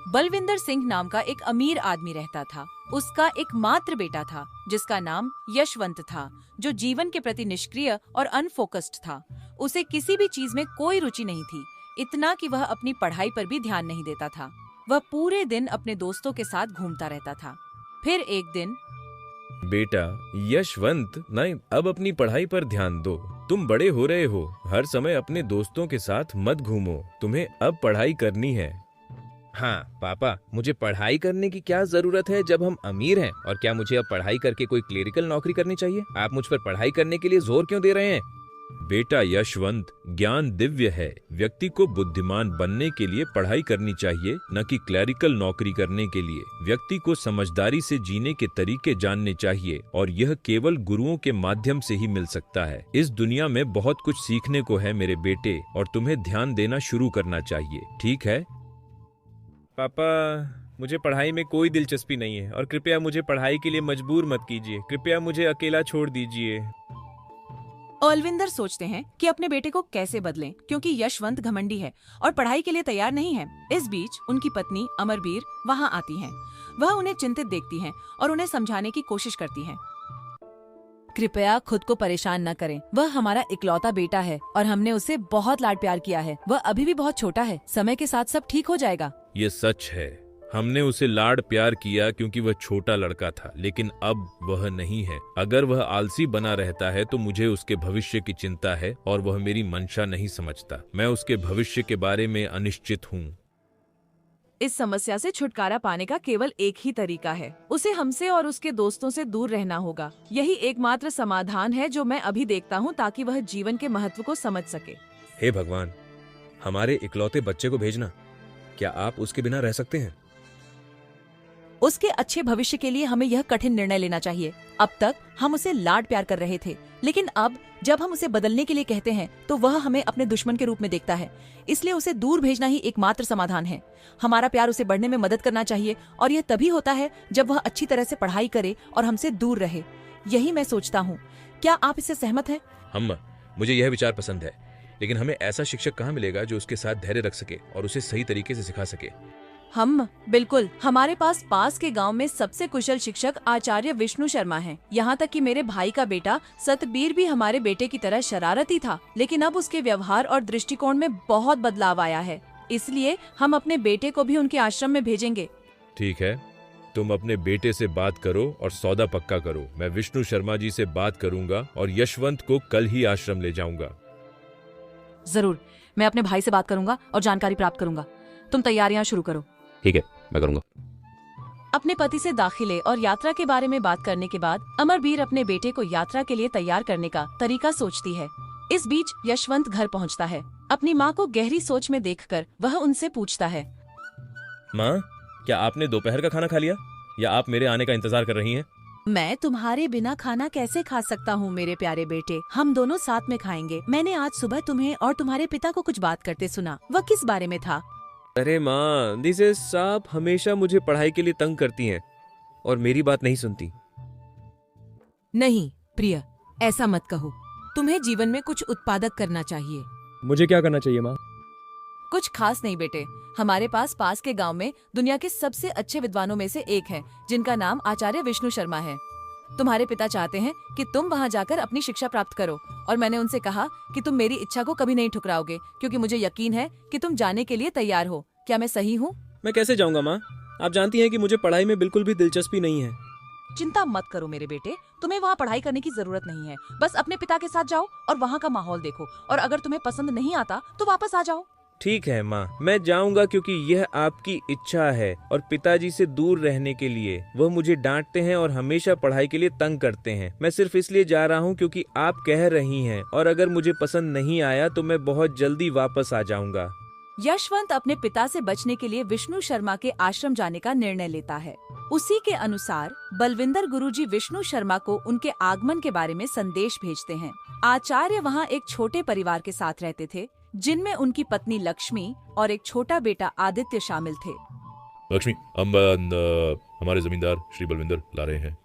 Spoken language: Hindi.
बलविंदर सिंह नाम का एक अमीर आदमी रहता था। उसका एकमात्र बेटा था जिसका नाम यशवंत था, जो जीवन के प्रति निष्क्रिय और अनफोकस्ड था। उसे किसी भी चीज में कोई रुचि नहीं थी, इतना कि वह अपनी पढ़ाई पर भी ध्यान नहीं देता था। वह पूरे दिन अपने दोस्तों के साथ घूमता रहता था। फिर एक दिन, बेटा यशवंत, नहीं, अब अपनी पढ़ाई पर ध्यान दो। तुम बड़े हो रहे हो, हर समय अपने दोस्तों के साथ मत घूमो। तुम्हें अब पढ़ाई करनी है। हाँ पापा, मुझे पढ़ाई करने की क्या जरूरत है जब हम अमीर हैं? और क्या मुझे अब पढ़ाई करके कोई क्लेरिकल नौकरी करनी चाहिए? आप मुझ पर पढ़ाई करने के लिए जोर क्यों दे रहे हैं? बेटा यशवंत, ज्ञान दिव्य है। व्यक्ति को बुद्धिमान बनने के लिए पढ़ाई करनी चाहिए, न कि क्लरिकल नौकरी करने के लिए। व्यक्ति को समझदारी से जीने के तरीके जानने चाहिए, और यह केवल गुरुओं के माध्यम से ही मिल सकता है। इस दुनिया में बहुत कुछ सीखने को है मेरे बेटे, और तुम्हें ध्यान देना शुरू करना चाहिए, ठीक है? पापा, मुझे पढ़ाई में कोई दिलचस्पी नहीं है, और कृपया मुझे पढ़ाई के लिए मजबूर मत कीजिए। कृपया मुझे अकेला छोड़ दीजिए। अलविंदर सोचते हैं कि अपने बेटे को कैसे बदलें, क्योंकि यशवंत घमंडी है और पढ़ाई के लिए तैयार नहीं है। इस बीच उनकी पत्नी अमरबीर वहां आती हैं। वह उन्हें चिंतित देखती हैं और उन्हें समझाने की कोशिश करती हैं। कृपया खुद को परेशान न करें। वह हमारा इकलौता बेटा है और हमने उसे बहुत लाड प्यार किया है। वह अभी भी बहुत छोटा है। समय के साथ सब ठीक हो जाएगा। ये सच है, हमने उसे लाड प्यार किया क्योंकि वह छोटा लड़का था, लेकिन अब वह नहीं है। अगर वह आलसी बना रहता है तो मुझे उसके भविष्य की चिंता है, और वह मेरी मंशा नहीं समझता। मैं उसके भविष्य के बारे में अनिश्चित हूँ। इस समस्या से छुटकारा पाने का केवल एक ही तरीका है, उसे हमसे और उसके दोस्तों से दूर रहना होगा। यही एकमात्र समाधान है जो मैं अभी देखता हूँ, ताकि वह जीवन के महत्व को समझ सके। हे भगवान, हमारे इकलौते बच्चे को भेजना। क्या आप उसके बिना रह सकते हैं? उसके अच्छे भविष्य के लिए हमें यह कठिन निर्णय लेना चाहिए। अब तक हम उसे लाड प्यार कर रहे थे, लेकिन अब जब हम उसे बदलने के लिए कहते हैं तो वह हमें अपने दुश्मन के रूप में देखता है। इसलिए उसे दूर भेजना ही एकमात्र समाधान है। हमारा प्यार उसे बढ़ने में मदद करना चाहिए, और यह तभी होता है जब वह अच्छी तरह से पढ़ाई करे और हमसे दूर रहे। यही मैं सोचता हूँ। क्या आप इससे सहमत हैं? मुझे यह विचार पसंद है, लेकिन हमें ऐसा शिक्षक कहाँ मिलेगा जो उसके साथ धैर्य रख सके और उसे सही तरीके से सिखा सके? बिल्कुल, हमारे पास के गांव में सबसे कुशल शिक्षक आचार्य विष्णु शर्मा हैं। यहाँ तक कि मेरे भाई का बेटा सतबीर भी हमारे बेटे की तरह शरारती था, लेकिन अब उसके व्यवहार और दृष्टिकोण में बहुत बदलाव आया है। इसलिए हम अपने बेटे को भी उनके आश्रम में भेजेंगे। ठीक है, तुम अपने बेटे से बात करो और सौदा पक्का करो। मैं विष्णु शर्मा जी से बात करूंगा और यशवंत को कल ही आश्रम ले जाऊंगा। जरूर, मैं अपने भाई से बात करूंगा और जानकारी प्राप्त करूंगा। तुम तैयारियां शुरू करो। ठीक है, मैं करूंगा। अपने पति से दाखिले और यात्रा के बारे में बात करने के बाद अमरबीर अपने बेटे को यात्रा के लिए तैयार करने का तरीका सोचती है। इस बीच यशवंत घर पहुंचता है। अपनी माँ को गहरी सोच में देखकर वह उनसे पूछता है, माँ, क्या आपने दोपहर का खाना खा लिया, या आप मेरे आने का इंतजार कर रही हैं? मैं तुम्हारे बिना खाना कैसे खा सकता हूँ मेरे प्यारे बेटे। हम दोनों साथ में खाएंगे। मैंने आज सुबह तुम्हें और तुम्हारे पिता को कुछ बात करते सुना। वह किस बारे में था? अरे माँ, दिसे साहब हमेशा मुझे पढ़ाई के लिए तंग करती हैं और मेरी बात नहीं सुनती। नहीं प्रिय, ऐसा मत कहो। तुम्हें जीवन में कुछ उत्पादक करना चाहिए। मुझे क्या करना चाहिए माँ? कुछ खास नहीं बेटे। हमारे पास के गांव में दुनिया के सबसे अच्छे विद्वानों में से एक है, जिनका नाम आचार्य विष्णु शर्मा है। तुम्हारे पिता चाहते हैं कि तुम वहां जाकर अपनी शिक्षा प्राप्त करो, और मैंने उनसे कहा कि तुम मेरी इच्छा को कभी नहीं ठुकराओगे, क्योंकि मुझे यकीन है कि तुम जाने के लिए तैयार हो। क्या मैं सही हूँ? मैं कैसे जाऊंगा माँ? आप जानती हैं कि मुझे पढ़ाई में बिल्कुल भी दिलचस्पी नहीं है। चिंता मत करो मेरे बेटे, तुम्हें वहाँ पढ़ाई करने की जरूरत नहीं है। बस अपने पिता के साथ जाओ और वहाँ का माहौल देखो, और अगर तुम्हें पसंद नहीं आता तो वापस आ जाओ। ठीक है माँ, मैं जाऊंगा क्योंकि यह आपकी इच्छा है, और पिताजी से दूर रहने के लिए। वह मुझे डांटते हैं और हमेशा पढ़ाई के लिए तंग करते हैं। मैं सिर्फ इसलिए जा रहा हूँ क्योंकि आप कह रही हैं, और अगर मुझे पसंद नहीं आया तो मैं बहुत जल्दी वापस आ जाऊंगा। यशवंत अपने पिता से बचने के लिए विष्णु शर्मा के आश्रम जाने का निर्णय लेता है। उसी के अनुसार बलविंदर गुरुजी विष्णु शर्मा को उनके आगमन के बारे में संदेश भेजते हैं। आचार्य वहाँ एक छोटे परिवार के साथ रहते थे, जिनमें उनकी पत्नी लक्ष्मी और एक छोटा बेटा आदित्य शामिल थे। लक्ष्मी, हम हमारे जमींदार श्री बलविंदर ला रहे हैं।